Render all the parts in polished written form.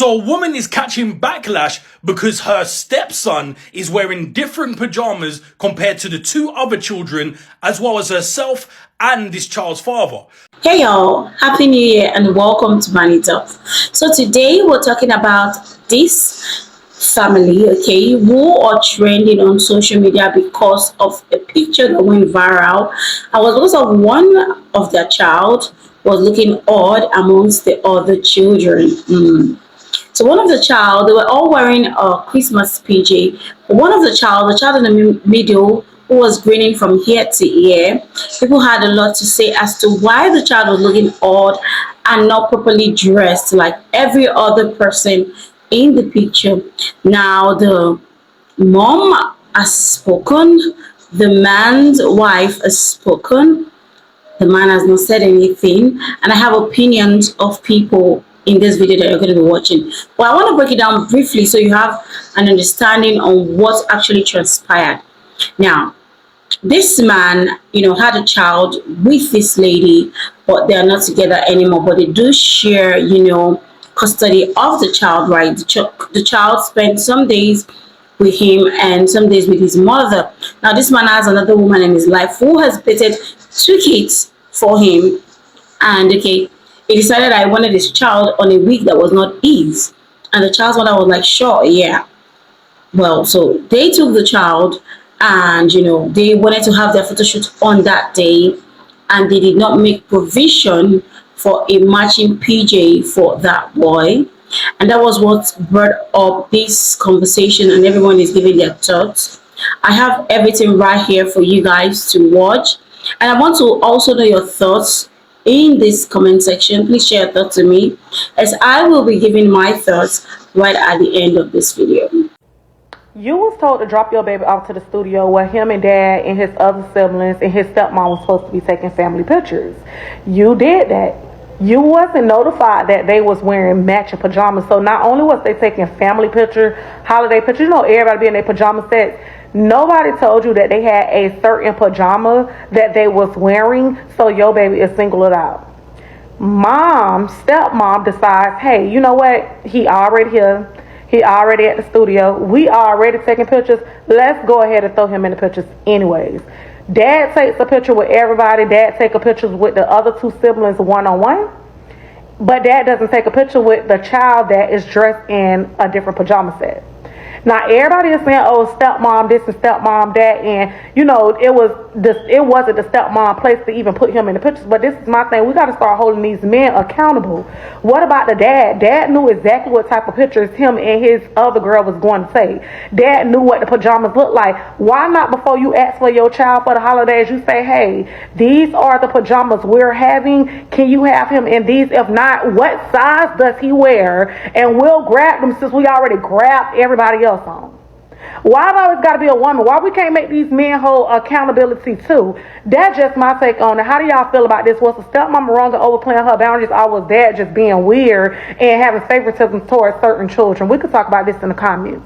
So a woman is catching backlash because her stepson is wearing different pajamas compared to the two other children, as well as herself and this child's father. Hey y'all, Happy New Year and welcome to Money Talk. So today we're talking about this family, okay, who are trending on social media because of a picture that went viral. And was because of one of their child was looking odd amongst the other children. So one of the child, they were all wearing a Christmas PJ. One of the child in the middle, who was grinning from ear to ear. People had a lot to say as to why the child was looking odd and not properly dressed like every other person in the picture. Now the mom has spoken, the man's wife has spoken. The man has not said anything, and I have opinions of people in this video that you're going to be watching. But I want to break it down briefly so you have an understanding on what actually transpired. Now, this man, had a child with this lady, but they are not together anymore. But they do share, custody of the child, right? The child spent some days with him and some days with his mother. Now, this man has another woman in his life who has dated 2 kids for him, and he decided I wanted this child on a week that was not his, and the child's mother was like, sure, yeah. Well, so they took the child, and they wanted to have their photo shoot on that day, and they did not make provision for a matching PJ for that boy. And that was what brought up this conversation, and everyone is giving their thoughts. I have everything right here for you guys to watch, and I want to also know your thoughts in this comment section. Please share your thoughts to me, as I will be giving my thoughts right at the end of this video. You was told to drop your baby off to the studio where him and dad and his other siblings and his stepmom was supposed to be taking family pictures. You did that. You wasn't notified that they was wearing matching pajamas. So not only was they taking family picture, holiday pictures, everybody be in their pajama sets. Nobody told you that they had a certain pajama that they was wearing, so your baby is singled out. Stepmom decides, hey, you know what? He already here. He already at the studio. We already taking pictures. Let's go ahead and throw him in the pictures anyways. Dad takes a picture with everybody. Dad takes a picture with the other 2 siblings one-on-one. But dad doesn't take a picture with the child that is dressed in a different pajama set. Now everybody is saying, oh, stepmom this and stepmom that, and it wasn't the stepmom place to even put him in the pictures. But this is my thing. We got to start holding these men accountable. What about the dad? Dad knew exactly what type of pictures him and his other girl was going to take. Dad knew what the pajamas looked like. Why not, before you ask for your child for the holidays, you say, hey, these are the pajamas we're having. Can you have him in these? If not, what size does he wear? And we'll grab them, since we already grabbed everybody else on. Why it always got to be a woman? Why we can't make these men hold accountability too? That's just my take on it. How do y'all feel about this? Was the stepmama wrong in overplaying her boundaries, or was dad just being weird and having favoritism towards certain children? We could talk about this in the comments.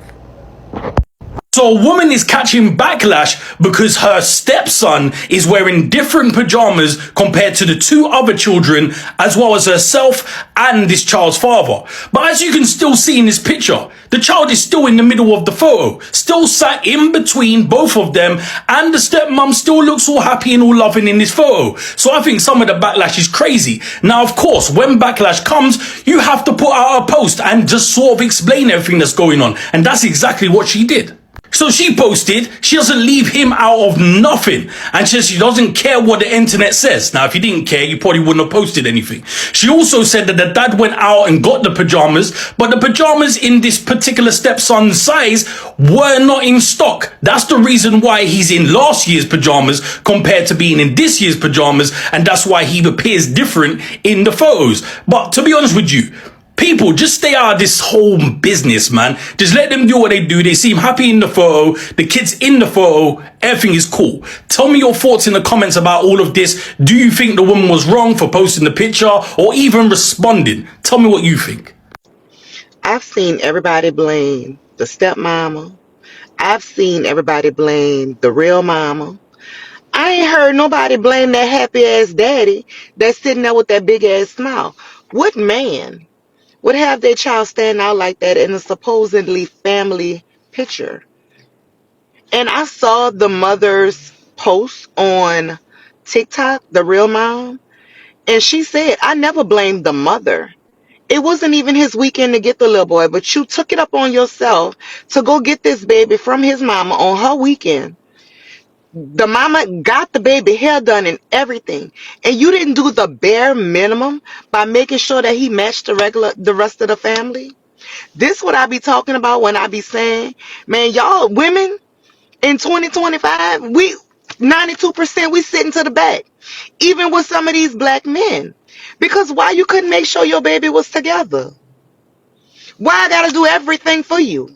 So a woman is catching backlash because her stepson is wearing different pajamas compared to the 2 other children, as well as herself and this child's father. But as you can still see in this picture, the child is still in the middle of the photo, still sat in between both of them, and the stepmom still looks all happy and all loving in this photo. So I think some of the backlash is crazy. Now, of course, when backlash comes, you have to put out a post and just sort of explain everything that's going on. And that's exactly what she did. So she posted, she doesn't leave him out of nothing. And she says she doesn't care what the internet says. Now, if you didn't care, you probably wouldn't have posted anything. She also said that the dad went out and got the pajamas, but the pajamas in this particular stepson's size were not in stock. That's the reason why he's in last year's pajamas compared to being in this year's pajamas. And that's why he appears different in the photos. But to be honest with you, people, just stay out of this whole business, man. Just let them do what they do. They seem happy in the photo. The kid's in the photo. Everything is cool. Tell me your thoughts in the comments about all of this. Do you think the woman was wrong for posting the picture or even responding? Tell me what you think. I've seen everybody blame the stepmama. I've seen everybody blame the real mama. I ain't heard nobody blame that happy ass daddy that's sitting there with that big ass smile. What man would have their child stand out like that in a supposedly family picture. And I saw the mother's post on TikTok, the real mom, and she said, I never blamed the mother. It wasn't even his weekend to get the little boy, but you took it up on yourself to go get this baby from his mama on her weekend. The mama got the baby hair done and everything, and you didn't do the bare minimum by making sure that he matched the rest of the family. This what I be talking about when I be saying, man, y'all women in 2025, we 92% we sitting to the back, even with some of these black men. Because why you couldn't make sure your baby was together? Why I gotta do everything for you?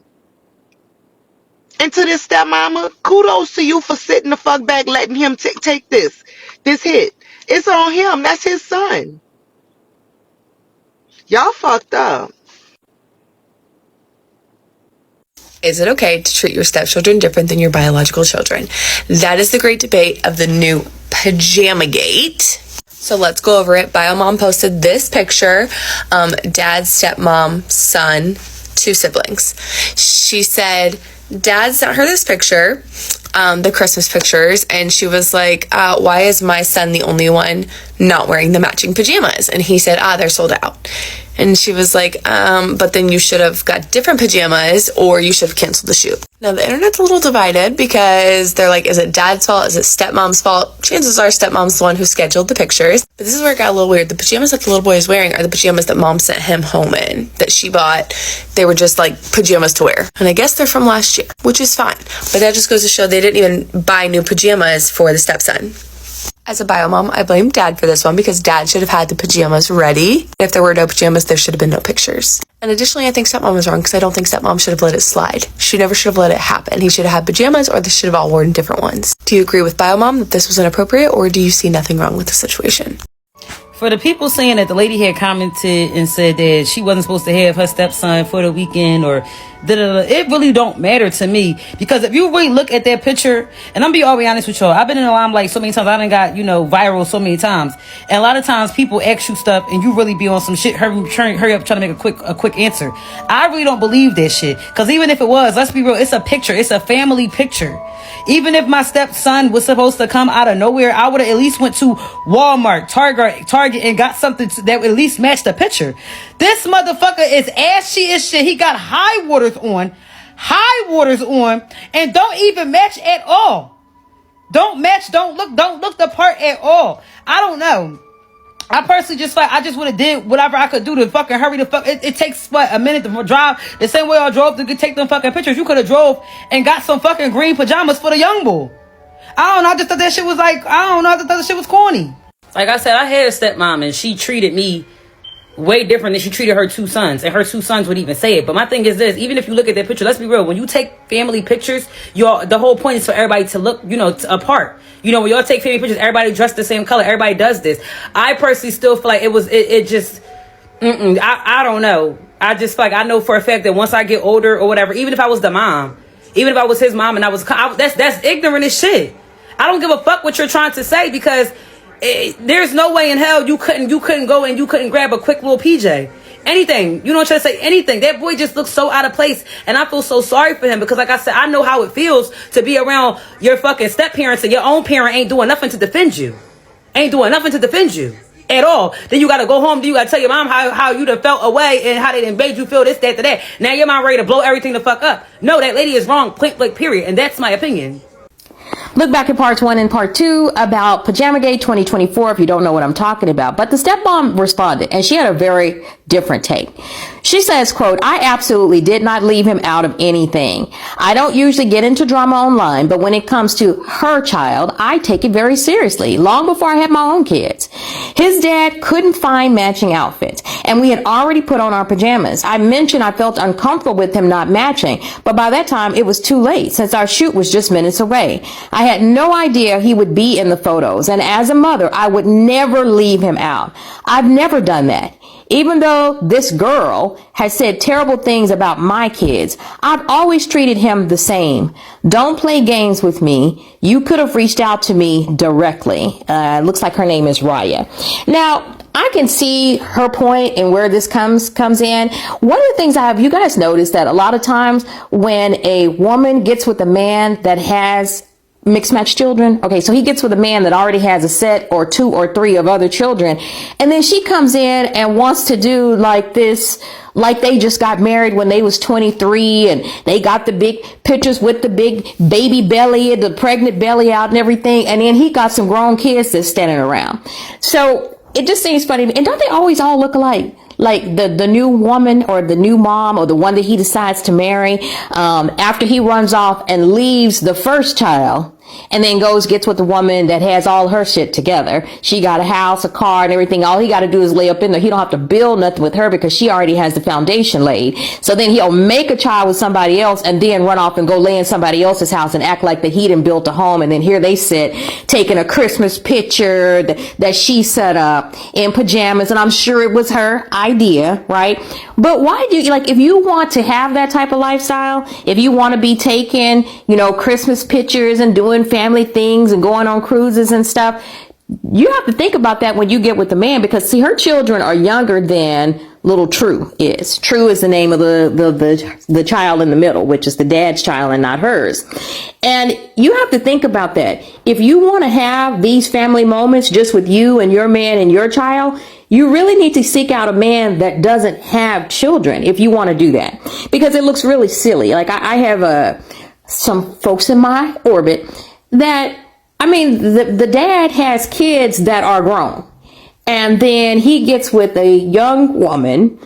And to this stepmama, kudos to you for sitting the fuck back, letting him take this hit. It's on him. That's his son. Y'all fucked up. Is it okay to treat your stepchildren different than your biological children? That is the great debate of the new pajama gate. So let's go over it. Biomom posted this picture. Dad, stepmom, son, 2 siblings. She said, Dad sent her this picture, the Christmas pictures, and she was like, why is my son the only one not wearing the matching pajamas? And he said, they're sold out. And she was like, but then you should have got different pajamas, or you should have canceled the shoot. Now, the internet's a little divided because they're like, is it dad's fault? Is it stepmom's fault? Chances are stepmom's the one who scheduled the pictures. But this is where it got a little weird. The pajamas that the little boy is wearing are the pajamas that mom sent him home in, that she bought. They were just like pajamas to wear. And I guess they're from last year, which is fine. But that just goes to show they didn't even buy new pajamas for the stepson. As a biomom, I blame dad for this one because dad should have had the pajamas ready. If there were no pajamas, there should have been no pictures. And additionally, I think stepmom was wrong because I don't think stepmom should have let it slide. She never should have let it happen. He should have had pajamas, or they should have all worn different ones. Do you agree with biomom that this was inappropriate, or do you see nothing wrong with the situation? For the people saying that the lady had commented and said that she wasn't supposed to have her stepson for the weekend or it really don't matter to me, because if you really look at that picture, and I'm be honest with y'all, I've been in the limelight so many times, I done got, viral so many times, and a lot of times people ask you stuff and you really be on some shit, hurry up trying to make a quick answer. I really don't believe that shit, because even if it was, let's be real, it's a picture, it's a family picture. Even if my stepson was supposed to come out of nowhere, I would have at least went to Walmart, Target, and got something that would at least match the picture. This motherfucker is ashy as shit. He got high waters on, and don't even match at all. Don't look the part at all. I don't know. I personally just would have did whatever I could do to fucking hurry the fuck. It takes a minute to drive the same way I drove to take them fucking pictures. You could have drove and got some fucking green pajamas for the young boy. I don't know. I just thought that shit was I just thought that shit was corny. Like I said, I had a stepmom and she treated me way different than she treated her 2 sons, and her 2 sons would even say it. But my thing is this: even if you look at that picture, let's be real, when you take family pictures, the whole point is for everybody to look apart. When y'all take family pictures, everybody dressed the same color, everybody does this. I personally still feel like I don't know. I just feel like I know for a fact that once I get older or whatever, even if I was the mom, even if I was his mom and that's ignorant as shit. I don't give a fuck what you're trying to say, because there's no way in hell you couldn't go and you couldn't grab a quick little PJ. Anything. You know what I'm trying to say? Anything. That boy just looks so out of place, and I feel so sorry for him, because like I said, I know how it feels to be around your fucking step parents and your own parent ain't doing nothing to defend you. At all. Then you gotta go home, then you gotta tell your mom how you done felt away and how they done made you feel this, that, that. Now your mom ready to blow everything the fuck up. No, that lady is wrong, point blank, period. And that's my opinion. Look back at parts 1 and part 2 about Pajamagate 2024 if you don't know what I'm talking about. But the stepmom responded, and she had a very different take. She says, quote, I absolutely did not leave him out of anything. I don't usually get into drama online, but when it comes to her child, I take it very seriously, long before I had my own kids. His dad couldn't find matching outfits, and we had already put on our pajamas. I mentioned I felt uncomfortable with him not matching, but by that time it was too late since our shoot was just minutes away. I had no idea he would be in the photos, and as a mother, I would never leave him out. I've never done that. Even though this girl has said terrible things about my kids, I've always treated him the same. Don't play games with me. You could have reached out to me directly. Looks like her name is Raya. Now, I can see her point and where this comes in. One of the things you guys noticed that a lot of times when a woman gets with a man that has mixed match children. Okay, so he gets with a man that already has a set or 2 or 3 of other children. And then she comes in and wants to do like this, like they just got married when they was 23 and they got the big pictures with the big baby belly and the pregnant belly out and everything. And then he got some grown kids that's standing around. So it just seems funny. And don't they always all look alike? Like the new woman or the new mom or the one that he decides to marry, after he runs off and leaves the first child and then gets with the woman that has all her shit together. She got a house, a car, and everything. All he got to do is lay up in there. He don't have to build nothing with her because she already has the foundation laid. So then he'll make a child with somebody else and then run off and go lay in somebody else's house and act like that he done built a home. And then here they sit taking a Christmas picture that she set up in pajamas. And I'm sure it was her idea, right? But why do you, like, if you want to have that type of lifestyle, if you want to be taking, Christmas pictures and doing family things and going on cruises and stuff, you have to think about that when you get with the man, because see, her children are younger than little True is. True is the name of the child in the middle, which is the dad's child and not hers. And you have to think about that. If you want to have these family moments just with you and your man and your child, you really need to seek out a man that doesn't have children if you want to do that, because it looks really silly. Like I have some folks in my orbit that, the dad has kids that are grown, and then he gets with a younger woman,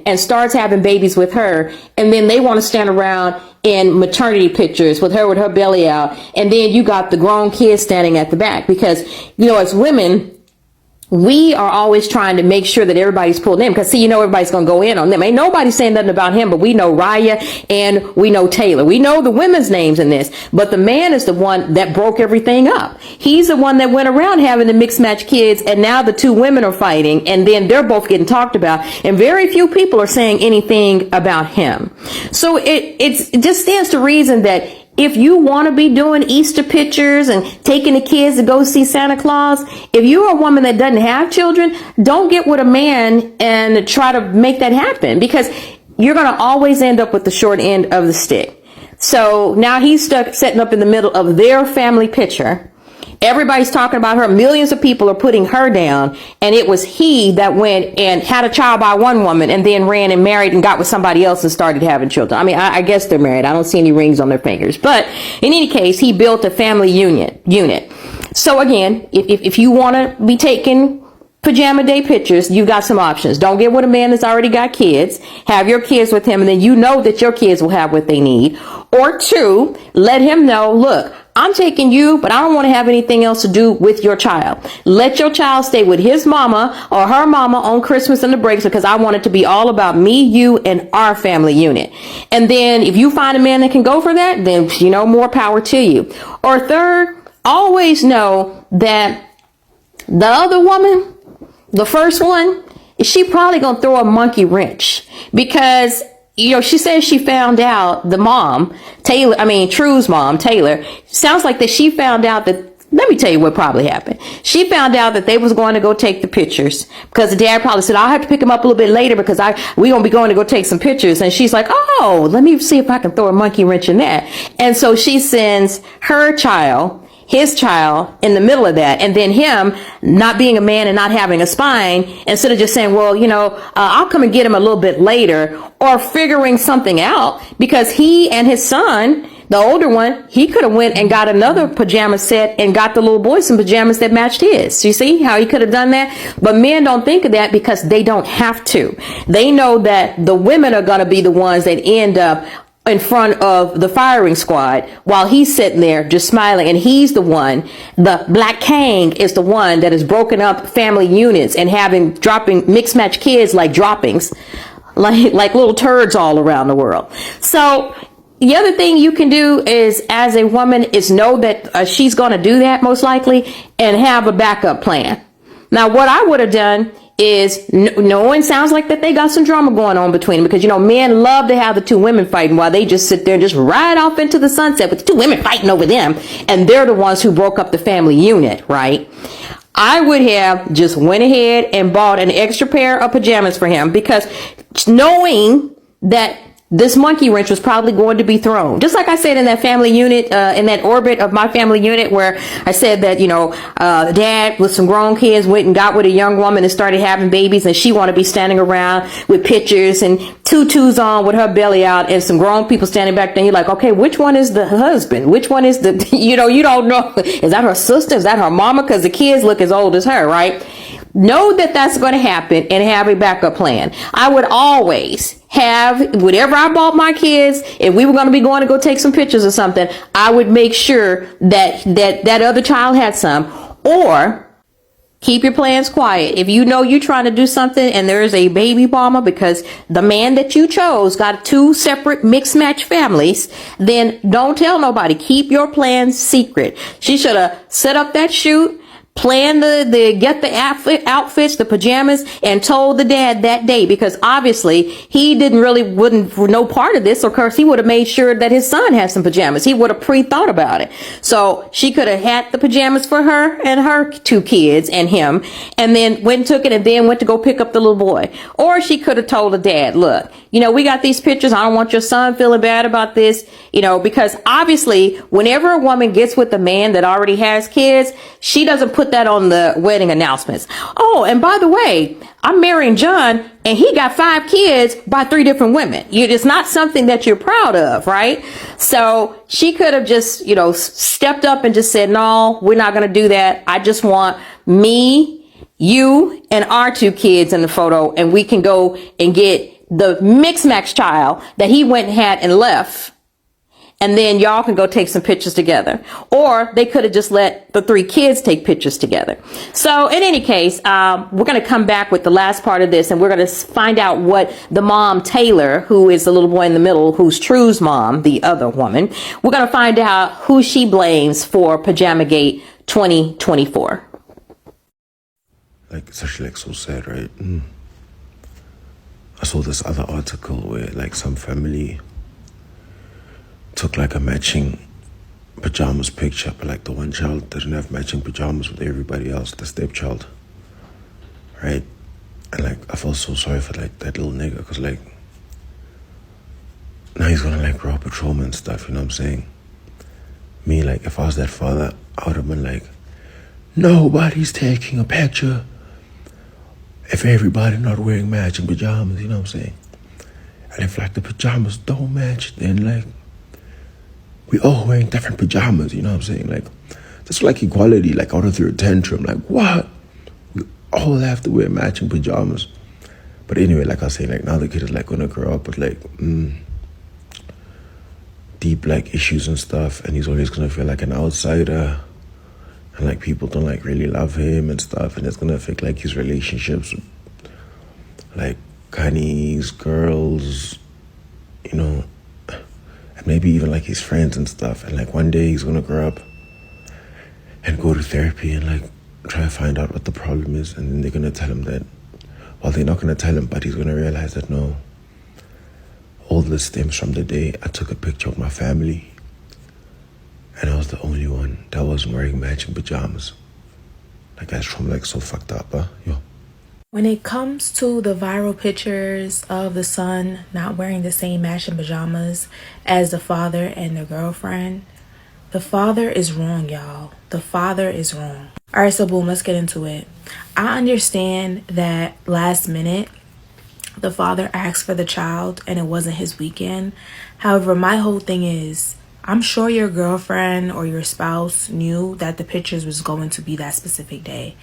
and starts having babies with her, and then they want to stand around in maternity pictures with her belly out, and then you got the grown kids standing at the back, because, as women, we are always trying to make sure that everybody's pulled in, because everybody's going to go in on them. Ain't nobody saying nothing about him, but we know Raya and we know Taylor. We know the women's names in this, but the man is the one that broke everything up. He's the one that went around having the mixed match kids, and now the 2 women are fighting, and then they're both getting talked about, and very few people are saying anything about him. So it just stands to reason that if you want to be doing Easter pictures and taking the kids to go see Santa Claus, if you're a woman that doesn't have children, don't get with a man and try to make that happen, because you're going to always end up with the short end of the stick. So now he's stuck setting up in the middle of their family picture. Everybody's talking about her. Millions of people are putting her down. And it was he that went and had a child by one woman and then ran and married and got with somebody else and started having children. I guess they're married. I don't see any rings on their fingers. But in any case, he built a family unit. So again, if you want to be taking pajama day pictures, you've got some options. Don't get with a man that's already got kids. Have your kids with him, and then that your kids will have what they need. Or 2, let him know, look, I'm taking you, but I don't want to have anything else to do with your child. Let your child stay with his mama or her mama on Christmas and the breaks, because I want it to be all about me, you, and our family unit. And then if you find a man that can go for that, then, more power to you. Or 3rd, always know that the other woman, the first one, she probably going to throw a monkey wrench, because she says she found out the mom, True's mom, Taylor, sounds like that she found out that, let me tell you what probably happened. She found out that they was going to go take the pictures, because the dad probably said, I'll have to pick him up a little bit later because we're going to be going to go take some pictures. And she's like, oh, let me see if I can throw a monkey wrench in that. And so she sends his child in the middle of that, and then him not being a man and not having a spine, instead of just saying, well, I'll come and get him a little bit later, or figuring something out, because he and his son, the older one, he could have went and got another pajama set and got the little boy some pajamas that matched his. You see how he could have done that? But men don't think of that because they don't have to. They know that the women are going to be the ones that end up in front of the firing squad while he's sitting there just smiling, and he's the one, the Black King is the one that has broken up family units and dropping mixed match kids like droppings, like little turds all around the world. So the other thing you can do is, as a woman, is know that she's going to do that most likely, and have a backup plan. Now, what I would have done is, knowing sounds like that they got some drama going on between them, because men love to have the 2 women fighting while they just sit there and just ride off into the sunset with the 2 women fighting over them, and they're the ones who broke up the family unit, right? I would have just went ahead and bought an extra pair of pajamas for him, because knowing that this monkey wrench was probably going to be thrown. Just like I said in that family unit, in that orbit of my family unit, where I said that, dad with some grown kids went and got with a young woman and started having babies, and she want to be standing around with pictures and tutus on with her belly out, and some grown people standing back there. You're like, okay, which one is the husband? Which one is the, you don't know. Is that her sister? Is that her mama? Because the kids look as old as her, right? Know that that's going to happen and have a backup plan. I would always have, whatever I bought my kids, if we were going to be going to go take some pictures or something, I would make sure that other child had some. Or keep your plans quiet. If you know you're trying to do something and there's a baby mama because the man that you chose got 2 separate mixed match families, then don't tell nobody. Keep your plans secret. She should have set up that shoot, plan get the outfits, the pajamas, and told the dad that day, because obviously he wouldn't know part of this. Of course, he would have made sure that his son had some pajamas. He would have pre-thought about it. So she could have had the pajamas for her and her 2 kids and him, and then went and took it, and then went to go pick up the little boy. Or she could have told the dad, look, we got these pictures. I don't want your son feeling bad about this, because obviously whenever a woman gets with a man that already has kids, she doesn't put that on the wedding announcements. Oh, and by the way, I'm marrying John and he got 5 kids by 3 different women. It's not something that you're proud of, right? So she could have just, stepped up and just said, no, we're not going to do that. I just want me, you, and our 2 kids in the photo, and we can go and get the mixed match child that he went and had and left. And then y'all can go take some pictures together. Or they could have just let the 3 kids take pictures together. So in any case, we're going to come back with the last part of this, and we're going to find out what the mom, Taylor, who is the little boy in the middle, who's True's mom, the other woman, we're going to find out who she blames for Pajamagate 2024. It's actually so sad, right? I saw this other article where some family took a matching pajamas picture, but the one child didn't have matching pajamas with everybody else, the stepchild, right? And I felt so sorry for that little nigga, because now he's gonna grow up with trauma and stuff, you know what I'm saying? Me, if I was that father, I would have been nobody's taking a picture if everybody not wearing matching pajamas, you know what I'm saying? And if the pajamas don't match, then we all wearing different pajamas, you know what I'm saying? Just equality, out of your tantrum, what? We all have to wear matching pajamas. But anyway, I was saying, now the kid is gonna grow up with deep issues and stuff, and he's always gonna feel like an outsider, and people don't really love him and stuff, and it's gonna affect his relationships with honeys, girls, and maybe even his friends and stuff. And one day he's gonna grow up and go to therapy and try to find out what the problem is, and then they're gonna tell him that, well, they're not gonna tell him, but he's gonna realize that no, all this stems from the day I took a picture of my family and I was the only one that wasn't wearing matching pajamas. That's from so fucked up, huh? Yo. When it comes to the viral pictures of the son not wearing the same matching pajamas as the father and the girlfriend, the father is wrong, y'all. The father is wrong. All right, so boom, let's get into it. I understand that last minute, the father asked for the child and it wasn't his weekend. However, my whole thing is, I'm sure your girlfriend or your spouse knew that the pictures was going to be that specific day.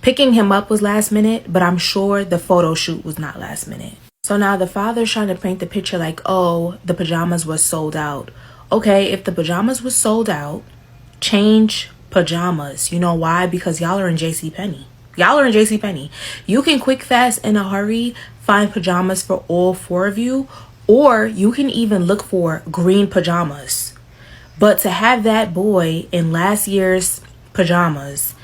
Picking him up was last minute, but I'm sure the photo shoot was not last minute. So now the father's trying to paint the picture oh, the pajamas was sold out. Okay, if the pajamas was sold out, change pajamas. You know why? Because y'all are in JCPenney. Y'all are in JCPenney. You can quick, fast, in a hurry find pajamas for all 4 of you, or you can even look for green pajamas. But to have that boy in last year's pajamas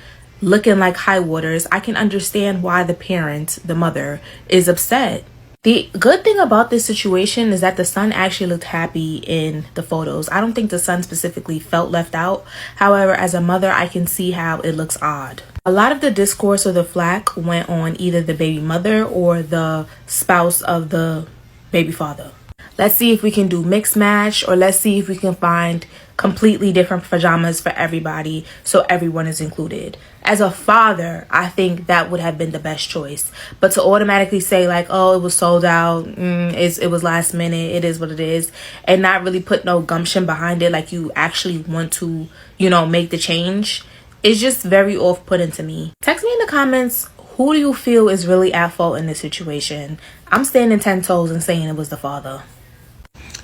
looking like high waters, I can understand why the parent, the mother, is upset. The good thing about this situation is that the son actually looked happy in the photos. I don't think the son specifically felt left out. However, as a mother, I can see how it looks odd. A lot of the discourse or the flack went on either the baby mother or the spouse of the baby father. Let's see if we can do mixed match, or let's see if we can find completely different pajamas for everybody so everyone is included. As a father, I think that would have been the best choice. But to automatically say like, oh, it was sold out, it was last minute, it is what it is, and not really put no gumption behind it like you actually want to, make the change, it's just very off-putting to me. Text me in the comments, who do you feel is really at fault in this situation? I'm standing 10 toes and saying it was the father.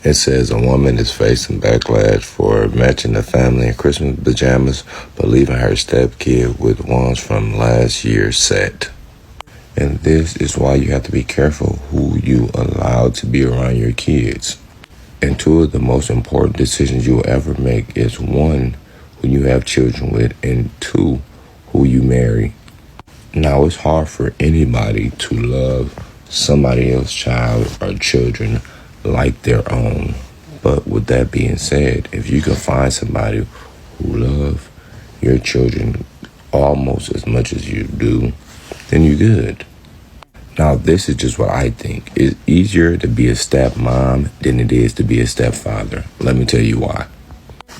It says a woman is facing backlash for matching the family in Christmas pajamas, but leaving her stepkid with ones from last year's set. And this is why you have to be careful who you allow to be around your kids. And two of the most important decisions you'll ever make is one, who you have children with, and two, who you marry. Now, it's hard for anybody to love somebody else's child or children like their own. But with that being said, if you can find somebody who love your children almost as much as you do, then you're good. Now, this is just what I think. It's easier to be a stepmom than it is to be a stepfather. Let me tell you why.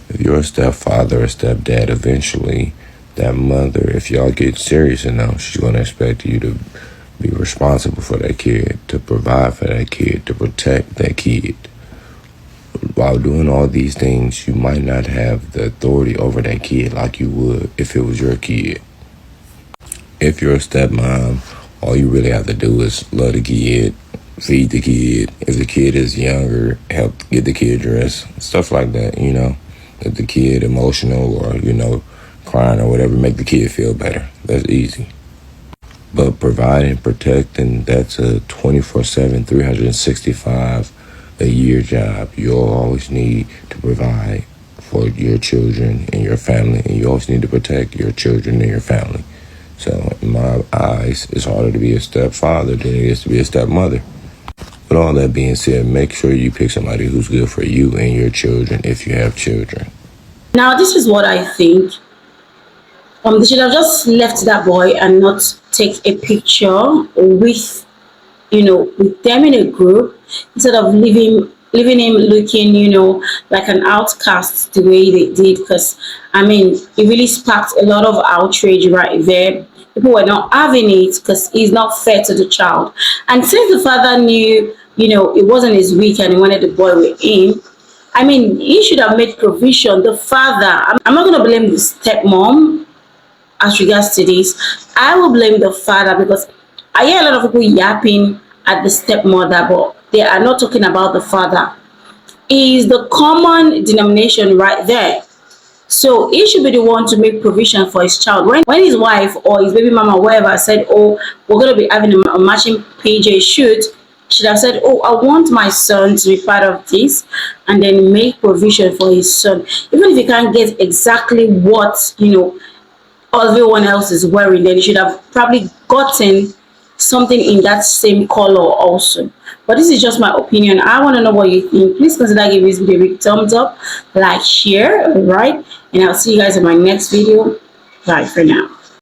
If you're a stepfather or stepdad, eventually that mother, if y'all get serious enough, she's going to expect you to be responsible for that kid, to provide for that kid, to protect that kid. While doing all these things, you might not have the authority over that kid like you would if it was your kid. If you're a stepmom, all you really have to do is love the kid, feed the kid. If the kid is younger, help get the kid dressed, stuff like that, If the kid emotional or, crying or whatever, make the kid feel better. That's easy. But providing, protecting, that's a 24/7, 365 a year job. You'll always need to provide for your children and your family, and you always need to protect your children and your family. So in my eyes, it's harder to be a stepfather than it is to be a stepmother. With all that being said, make sure you pick somebody who's good for you and your children if you have children. Now, this is what I think. They should have just left that boy and not take a picture with, with them in a group, instead of leaving him looking, like an outcast the way they did. Because, it really sparked a lot of outrage right there. People were not having it because it's not fair to the child. And since the father knew, it wasn't his week and he wanted the boy with him, he should have made provision. The father, I'm not going to blame the stepmom as regards to this. I will blame the father, because I hear a lot of people yapping at the stepmother, but they are not talking about the father. He is the common denomination right there. So he should be the one to make provision for his child. When his wife or his baby mama or whoever said, oh, we're going to be having a matching PJ shoot, should have said, oh, I want my son to be part of this, and then make provision for his son. Even if you can't get exactly what, everyone else is wearing, then you should have probably gotten something in that same color also. But this is just my opinion. I want to know what you think. Please consider giving this video a big thumbs up, like, share, all right? And I'll see you guys in my next video. Bye for now.